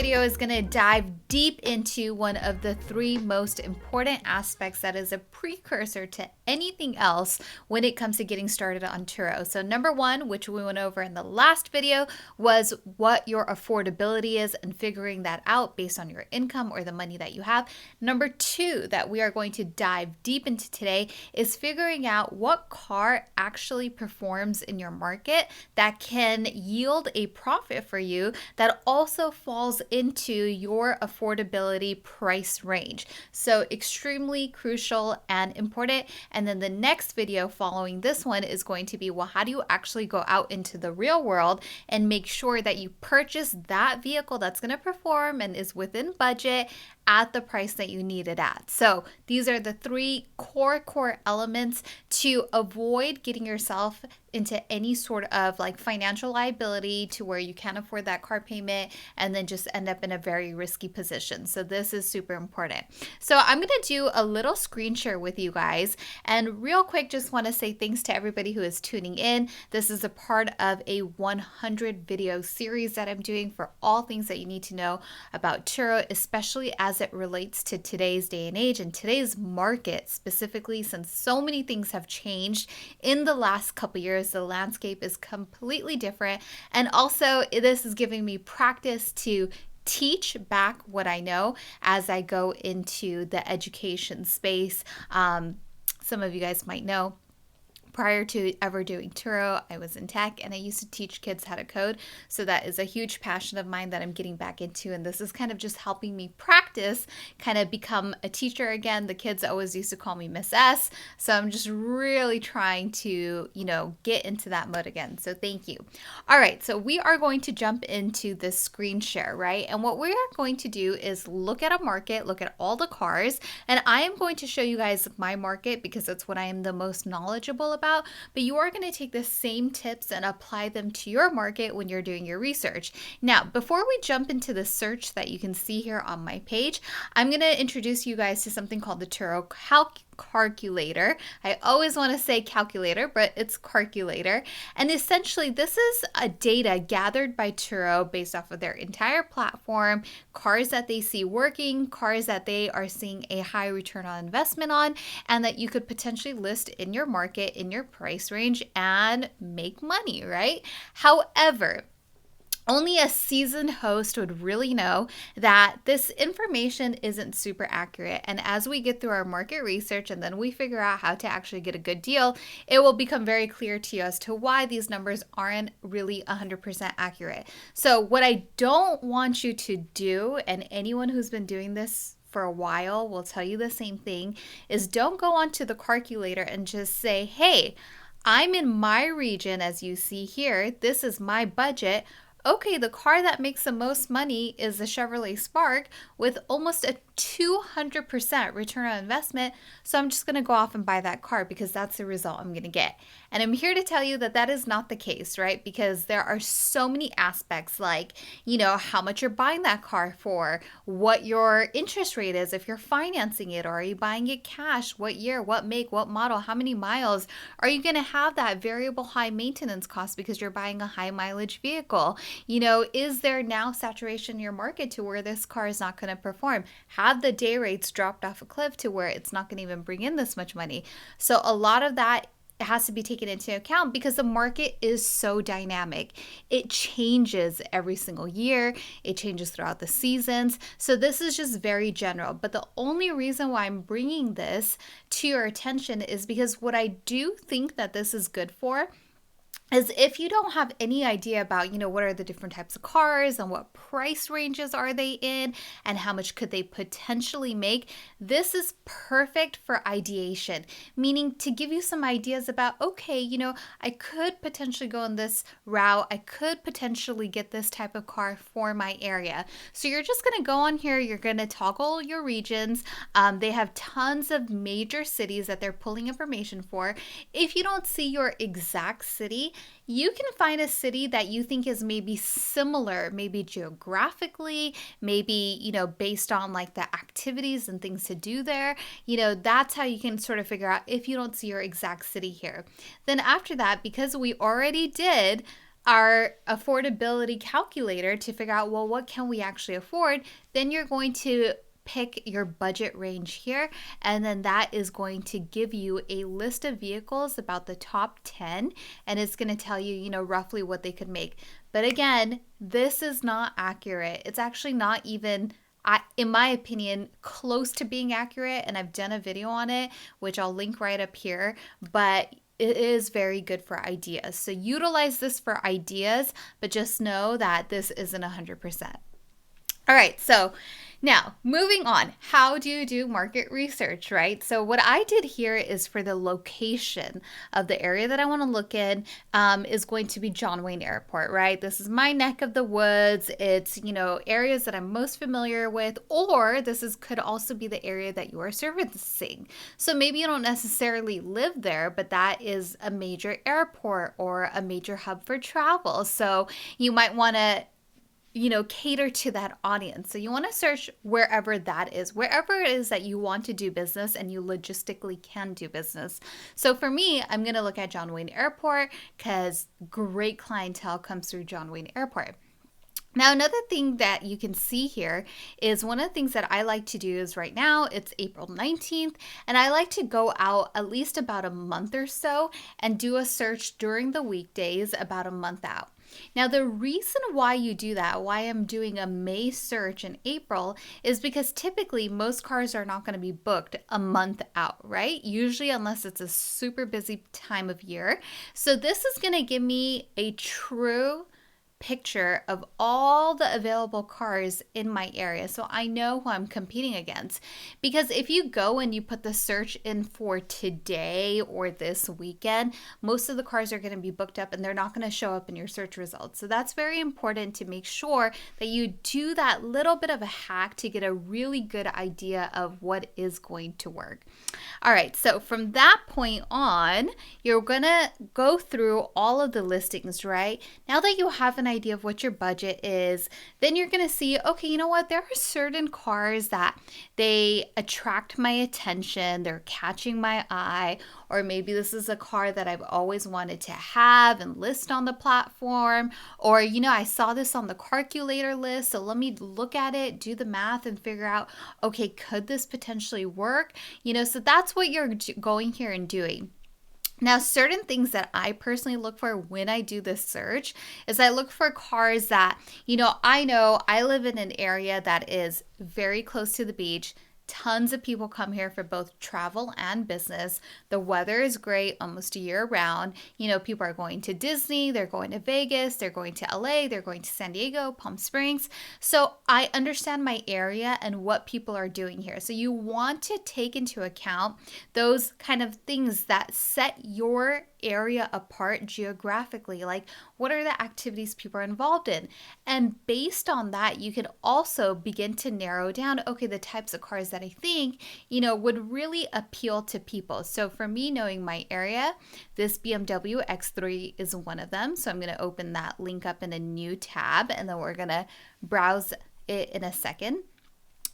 video is going to dive deep into one of the three most important aspects that is a precursor to anything else when it comes to getting started on Turo. So number one, which we went over in the last video, was what your affordability is and figuring that out based on your income or the money that you have. Number two, that we are going to dive deep into today, is figuring out what car actually performs in your market that can yield a profit for you that also falls into your affordability price range. So extremely crucial and important. And then the next video following this one is going to be, well, how do you actually go out into the real world and make sure that you purchase that vehicle that's going to perform and is within budget at the price that you need it at. So these are the three core elements to avoid getting yourself into any sort of like financial liability to where you can't afford that car payment and then just end up in a very risky position. So this is super important. So I'm going to do a little screen share with you guys, and real quick just want to say thanks to everybody who is tuning in. This is a part of a 100 video series that I'm doing for all things that you need to know about Turo, especially as it relates to today's day and age and today's market specifically, since so many things have changed in the last couple years. The landscape is completely different, and also this is giving me practice to teach back what I know as I go into the education space. Some of you guys might know, prior to ever doing Turo, I was in tech and I used to teach kids how to code. So that is a huge passion of mine that I'm getting back into. And this is kind of just helping me practice, kind of become a teacher again. The kids always used to call me Miss S. So I'm just really trying to, get into that mode again. So thank you. All right. So we are going to jump into this screen share, right? And what we are going to do is look at a market, look at all the cars. And I am going to show you guys my market because that's what I am the most knowledgeable about, but you are going to take the same tips and apply them to your market when you're doing your research. Now, before we jump into the search that you can see here on my page, I'm going to introduce you guys to something called the Turo Calculator. I always want to say calculator, but it's calculator. And essentially, this is a data gathered by Turo based off of their entire platform, cars that they see working, cars that they are seeing a high return on investment on, and that you could potentially list in your market, in your price range, and make money, right? However, only a seasoned host would really know that this information isn't super accurate. And as we get through our market research and then we figure out how to actually get a good deal, it will become very clear to you as to why these numbers aren't really 100% accurate. So what I don't want you to do, and anyone who's been doing this for a while will tell you the same thing, is don't go onto the calculator and just say, hey, I'm in my region, as you see here, this is my budget. Okay, the car that makes the most money is the Chevrolet Spark with almost a 200% return on investment. So I'm just going to go off and buy that car because that's the result I'm going to get. And I'm here to tell you that that is not the case, right? Because there are so many aspects like, how much you're buying that car for, what your interest rate is, if you're financing it, or are you buying it cash, what year, what make, what model, how many miles. Are you going to have that variable high maintenance cost because you're buying a high mileage vehicle? Is there now saturation in your market to where this car is not going to perform? Have the day rates dropped off a cliff to where it's not going to even bring in this much money? So a lot of that has to be taken into account because the market is so dynamic. It changes every single year. It changes throughout the seasons. So this is just very general. But the only reason why I'm bringing this to your attention is because what I do think that this is good for is if you don't have any idea about, what are the different types of cars and what price ranges are they in and how much could they potentially make, this is perfect for ideation, meaning to give you some ideas about, okay, I could potentially go on this route. I could potentially get this type of car for my area. So you're just going to go on here. You're going to toggle your regions. They have tons of major cities that they're pulling information for. If you don't see your exact city, you can find a city that you think is maybe similar, maybe geographically, maybe, based on like the activities and things to do there. That's how you can sort of figure out if you don't see your exact city here. Then after that, because we already did our affordability calculator to figure out, well, what can we actually afford, then you're going to pick your budget range here, and then that is going to give you a list of vehicles, about the top 10, and it's going to tell you, roughly what they could make. But again, this is not accurate. It's actually not even, in my opinion, close to being accurate, and I've done a video on it, which I'll link right up here, but it is very good for ideas. So utilize this for ideas, but just know that this isn't 100%. All right, so now moving on, how do you do market research, right? So what I did here is for the location of the area that I want to look in is going to be John Wayne Airport, right? This is my neck of the woods. It's, areas that I'm most familiar with, or could also be the area that you are servicing. So maybe you don't necessarily live there, but that is a major airport or a major hub for travel. So you might want to cater to that audience. So you want to search wherever that is, wherever it is that you want to do business and you logistically can do business. So for me, I'm going to look at John Wayne Airport because great clientele comes through John Wayne Airport. Now, another thing that you can see here is one of the things that I like to do is right now it's April 19th, and I like to go out at least about a month or so and do a search during the weekdays about a month out. Now, the reason why you do that, why I'm doing a May search in April, is because typically most cars are not going to be booked a month out, right? Usually, unless it's a super busy time of year. So this is going to give me a true picture of all the available cars in my area, so I know who I'm competing against. Because if you go and you put the search in for today or this weekend, most of the cars are going to be booked up and they're not going to show up in your search results. So that's very important to make sure that you do that little bit of a hack to get a really good idea of what is going to work. All right, so from that point on, you're going to go through all of the listings, right? Now that you have an idea of what your budget is, then you're going to see, okay, you know what? There are certain cars that they attract my attention, they're catching my eye, or maybe this is a car that I've always wanted to have and list on the platform, or, I saw this on the calculator list, so let me look at it, do the math, and figure out, okay, could this potentially work? So that's what you're going here and doing. Now, certain things that I personally look for when I do this search is I look for cars that, I know I live in an area that is very close to the beach. Tons of people come here for both travel and business. The weather is great almost year round. People are going to Disney, they're going to Vegas, they're going to LA, they're going to San Diego, Palm Springs. So I understand my area and what people are doing here. So you want to take into account those kind of things that set your area apart geographically, like what are the activities people are involved in, and based on that you can also begin to narrow down, okay, the types of cars that I think would really appeal to people. So for me, knowing my area, this BMW X3 is one of them. So I'm going to open that link up in a new tab, and then we're going to browse it in a second.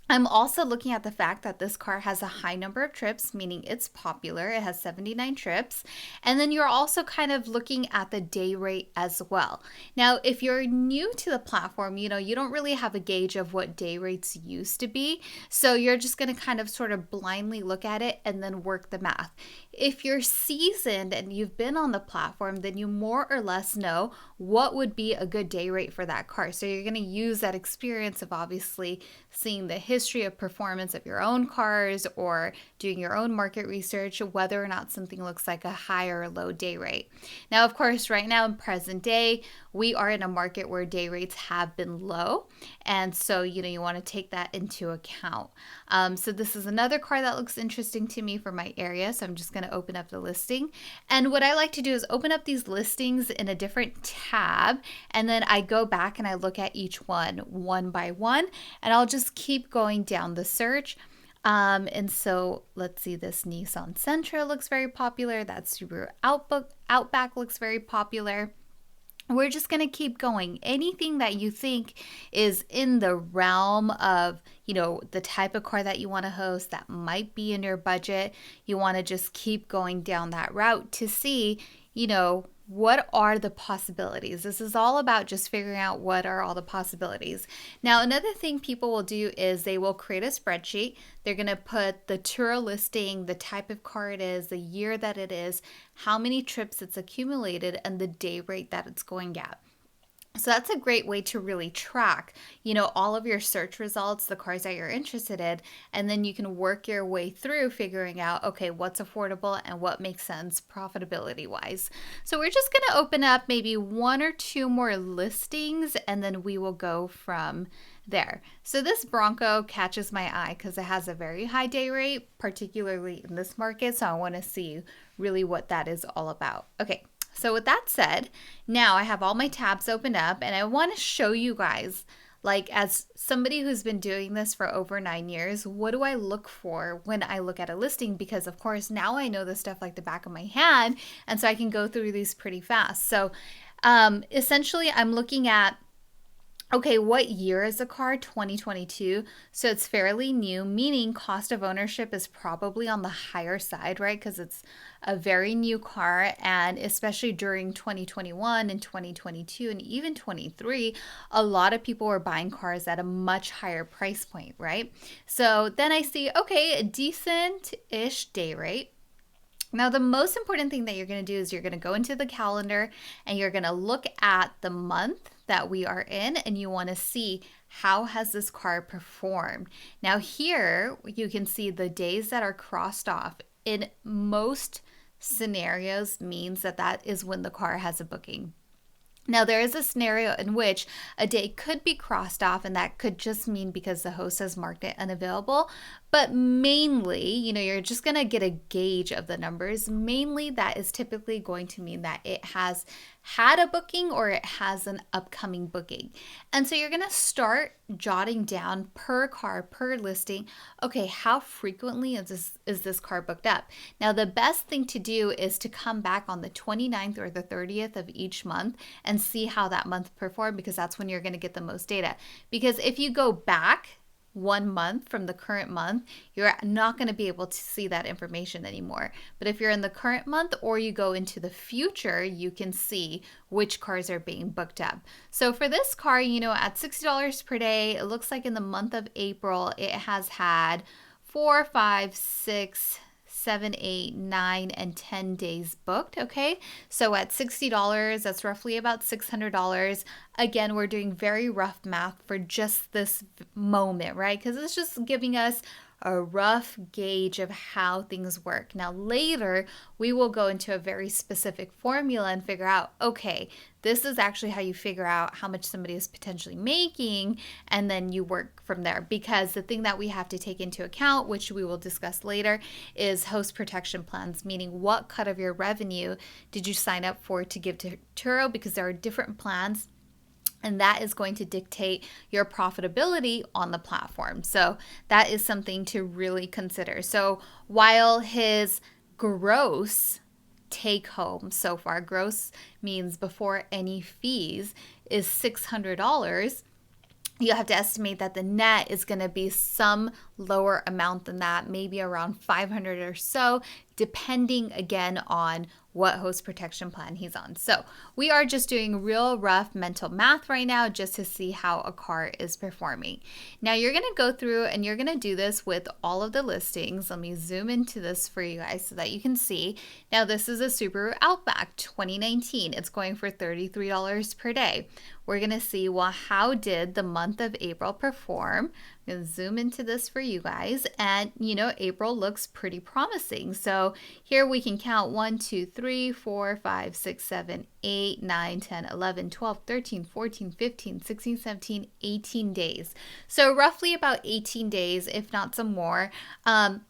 I'm also looking at the fact that this car has a high number of trips, meaning it's popular. It has 79 trips. And then you're also kind of looking at the day rate as well. Now, if you're new to the platform, you don't really have a gauge of what day rates used to be. So you're just going to kind of sort of blindly look at it and then work the math. If you're seasoned and you've been on the platform, then you more or less know what would be a good day rate for that car. So you're going to use that experience of obviously seeing the history of performance of your own cars or doing your own market research, whether or not something looks like a high or a low day rate. Now, of course, right now in present day, we are in a market where day rates have been low. And so, you want to take that into account. So this is another car that looks interesting to me for my area. So I'm just going to open up the listing. And what I like to do is open up these listings in a different tab. And then I go back and I look at each one by one. And I'll just keep going down the search. And so let's see, this Nissan Sentra looks very popular. That Subaru Outback looks very popular. We're just going to keep going. Anything that you think is in the realm of, the type of car that you want to host that might be in your budget, you want to just keep going down that route to see, what are the possibilities? This is all about just figuring out what are all the possibilities. Now, another thing people will do is they will create a spreadsheet. They're going to put the Turo listing, the type of car it is, the year that it is, how many trips it's accumulated, and the day rate that it's going at. So that's a great way to really track, all of your search results, the cars that you're interested in, and then you can work your way through figuring out, okay, what's affordable and what makes sense profitability wise. So we're just going to open up maybe one or two more listings and then we will go from there. So this Bronco catches my eye because it has a very high day rate, particularly in this market. So I want to see really what that is all about. Okay. So with that said, now I have all my tabs opened up and I want to show you guys, like as somebody who's been doing this for over 9 years, what do I look for when I look at a listing? Because of course now I know this stuff like the back of my hand, and so I can go through these pretty fast. So essentially I'm looking at, okay, what year is the car? 2022. So it's fairly new, meaning cost of ownership is probably on the higher side, right? Because it's a very new car. And especially during 2021 and 2022 and even 23, a lot of people were buying cars at a much higher price point, right? So then I see, okay, a decent-ish day rate. Now, the most important thing that you're going to do is you're going to go into the calendar and you're going to look at the month that we are in, and you want to see how has this car performed. Now here you can see the days that are crossed off. In most scenarios means that is when the car has a booking. Now, there is a scenario in which a day could be crossed off, and that could just mean because the host has marked it unavailable. But mainly, you're just going to get a gauge of the numbers. Mainly, that is typically going to mean that it has had a booking or it has an upcoming booking. And so you're going to start jotting down per car, per listing, okay, how frequently is this car booked up? Now, the best thing to do is to come back on the 29th or the 30th of each month and see how that month performed, because that's when you're going to get the most data. Because if you go back 1 month from the current month, you're not going to be able to see that information anymore. But if you're in the current month or you go into the future, you can see which cars are being booked up. So for this car, at $60 per day, it looks like in the month of April, it has had 4, 5, 6, 7, 8, 9, and 10 days booked. Okay, so at $60, that's roughly about $600. Again, we're doing very rough math for just this moment, right? Because it's just giving us a rough gauge of how things work. Now, later, we will go into a very specific formula and figure out, okay, this is actually how you figure out how much somebody is potentially making, and then you work from there. Because the thing that we have to take into account, which we will discuss later, is host protection plans, meaning what cut of your revenue did you sign up for to give to Turo, because there are different plans. And that is going to dictate your profitability on the platform. So that is something to really consider. So while his gross take home so far, gross means before any fees, is $600, you have to estimate that the net is going to be some lower amount than that, maybe around 500 or so, depending again on what host protection plan he's on. So we are just doing real rough mental math right now just to see how a car is performing. Now you're going to go through and you're going to do this with all of the listings. Let me zoom into this for you guys so that you can see. Now this is a Subaru Outback 2019. It's going for $33 per day. We're going to see, well, how did the month of April perform? I'm going to zoom into this for you guys. And, April looks pretty promising. So here we can count 1, 2, 3, 4, 5, 6, 7, 8, 9, 10, 11, 12, 13, 14, 15, 16, 17, 18 days. So roughly about 18 days, if not some more,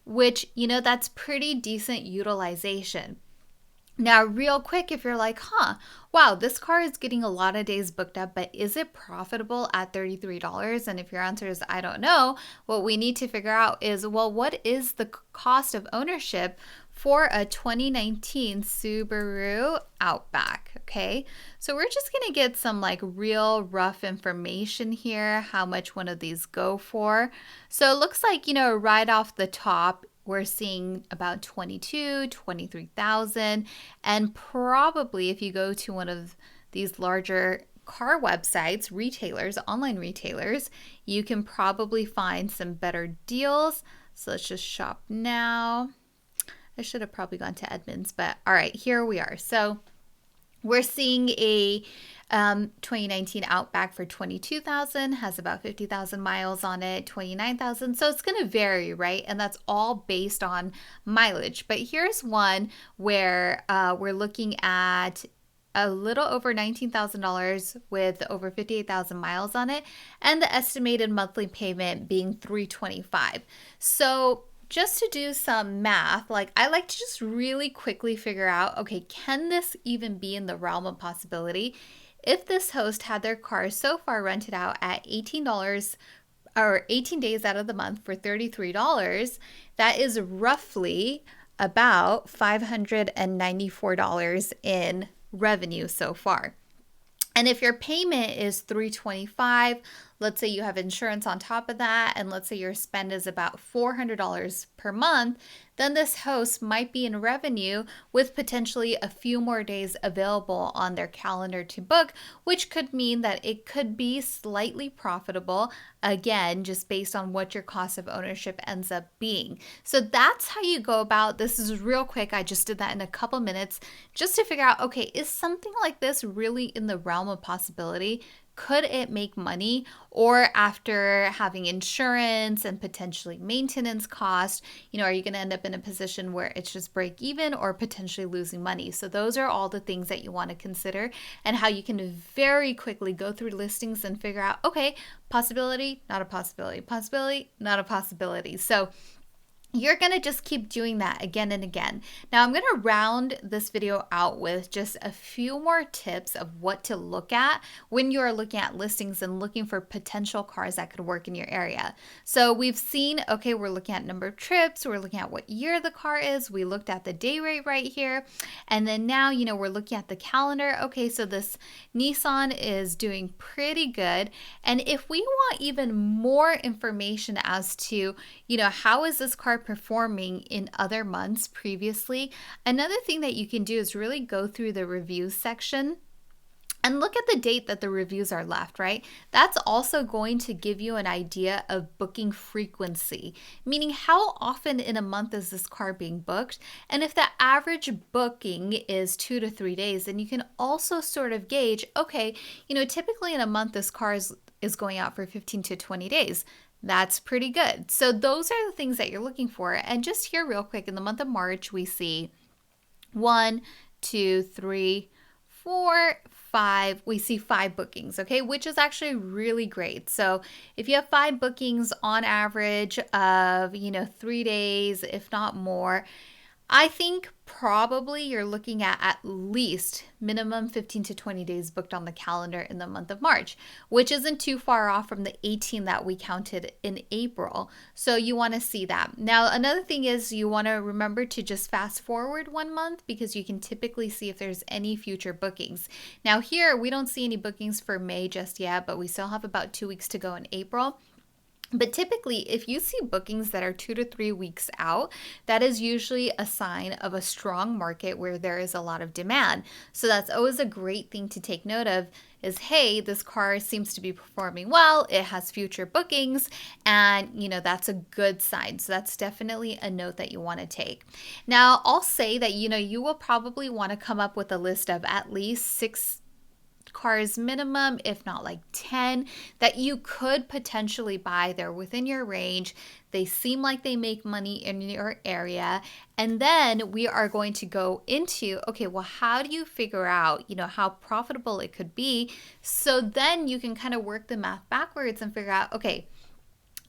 which, that's pretty decent utilization. Now, real quick, if you're like, wow, this car is getting a lot of days booked up, but is it profitable at $33? And if your answer is, I don't know, what we need to figure out is, well, what is the cost of ownership for a 2019 Subaru Outback? Okay, so we're just going to get some real rough information here, how much one of these go for. So it looks like, right off the top, we're seeing about 22, 23,000. And probably if you go to one of these larger car websites, retailers, online retailers, you can probably find some better deals. So let's just shop now. I should have probably gone to Edmunds, but all right, here we are. So we're seeing a 2019 Outback for 22,000, has about 50,000 miles on it, 29,000. So it's going to vary, right? And that's all based on mileage. But here's one where we're looking at a little over $19,000 with over 58,000 miles on it, and the estimated monthly payment being $325. So just to do some math, like I like to just really quickly figure out, okay, can this even be in the realm of possibility? If this host had their car so far rented out at $18 or 18 days out of the month for $33, that is roughly about $594 in revenue so far. And if your payment is $325, let's say you have insurance on top of that, and let's say your spend is about $400 per month, then this host might be in revenue with potentially a few more days available on their calendar to book, which could mean that it could be slightly profitable, again, just based on what your cost of ownership ends up being. So that's how you go about this. Is real quick. I just did that in a couple minutes just to figure out, okay, is something like this really in the realm of possibility? Could it make money? Or after having insurance and potentially maintenance cost, are you going to end up in a position where it's just break even or potentially losing money? So those are all the things that you want to consider, and how you can very quickly go through listings and figure out, okay, possibility, not a possibility, possibility, not a possibility. So you're going to just keep doing that again and again. Now I'm going to round this video out with just a few more tips of what to look at when you're looking at listings and looking for potential cars that could work in your area. So we've seen, okay, we're looking at number of trips, we're looking at what year the car is, we looked at the day rate right here, and then now, we're looking at the calendar. Okay, so this Nissan is doing pretty good. And if we want even more information as to, how is this car performing in other months previously, another thing that you can do is really go through the reviews section and look at the date that the reviews are left, right? That's also going to give you an idea of booking frequency, meaning how often in a month is this car being booked? And if the average booking is 2 to 3 days, then you can also sort of gauge, okay, typically in a month this car is going out for 15 to 20 days. That's pretty good. So those are the things that you're looking for. And just here real quick, in the month of March, we see 1, 2, 3, 4, 5. We see 5 bookings, okay, which is actually really great. So if you have 5 bookings on average of, 3 days, if not more, I think probably you're looking at least minimum 15 to 20 days booked on the calendar in the month of March, which isn't too far off from the 18 that we counted in April. So you want to see that. Now, another thing is you want to remember to just fast forward 1 month, because you can typically see if there's any future bookings. Now here, we don't see any bookings for May just yet, but we still have about 2 weeks to go in April. But typically, if you see bookings that are 2 to 3 weeks out, that is usually a sign of a strong market where there is a lot of demand. So that's always a great thing to take note of is, hey, this car seems to be performing well, it has future bookings, and that's a good sign. So that's definitely a note that you want to take. Now, I'll say that you will probably want to come up with a list of at least 6 cars minimum, if not like 10, that you could potentially buy. They're within your range. They seem like they make money in your area. And then we are going to go into, okay, well, how do you figure out, how profitable it could be? So then you can kind of work the math backwards and figure out, okay,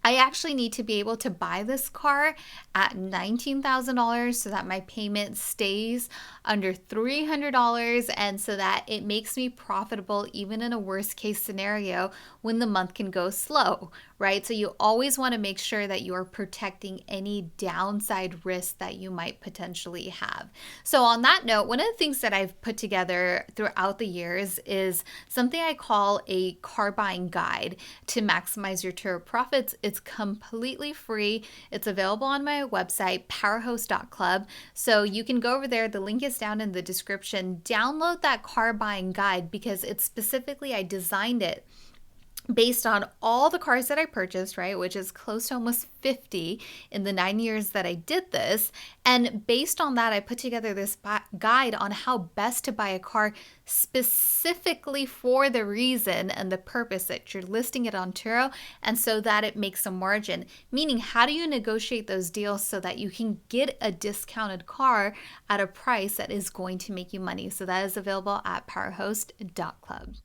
I actually need to be able to buy this car at $19,000 so that my payment stays under $300, and so that it makes me profitable even in a worst case scenario when the month can go slow, right? So you always want to make sure that you are protecting any downside risk that you might potentially have. So on that note, one of the things that I've put together throughout the years is something I call a car buying guide to maximize your Turo profits. It's completely free. It's available on my website, powerhost.club. So you can go over there. The link is down in the description. Download that car buying guide because it's specifically, I designed it based on all the cars that I purchased, right, which is close to almost 50 in the 9 years that I did this. And based on that, I put together this guide on how best to buy a car specifically for the reason and the purpose that you're listing it on Turo, and so that it makes a margin. Meaning, how do you negotiate those deals so that you can get a discounted car at a price that is going to make you money? So that is available at powerhost.club.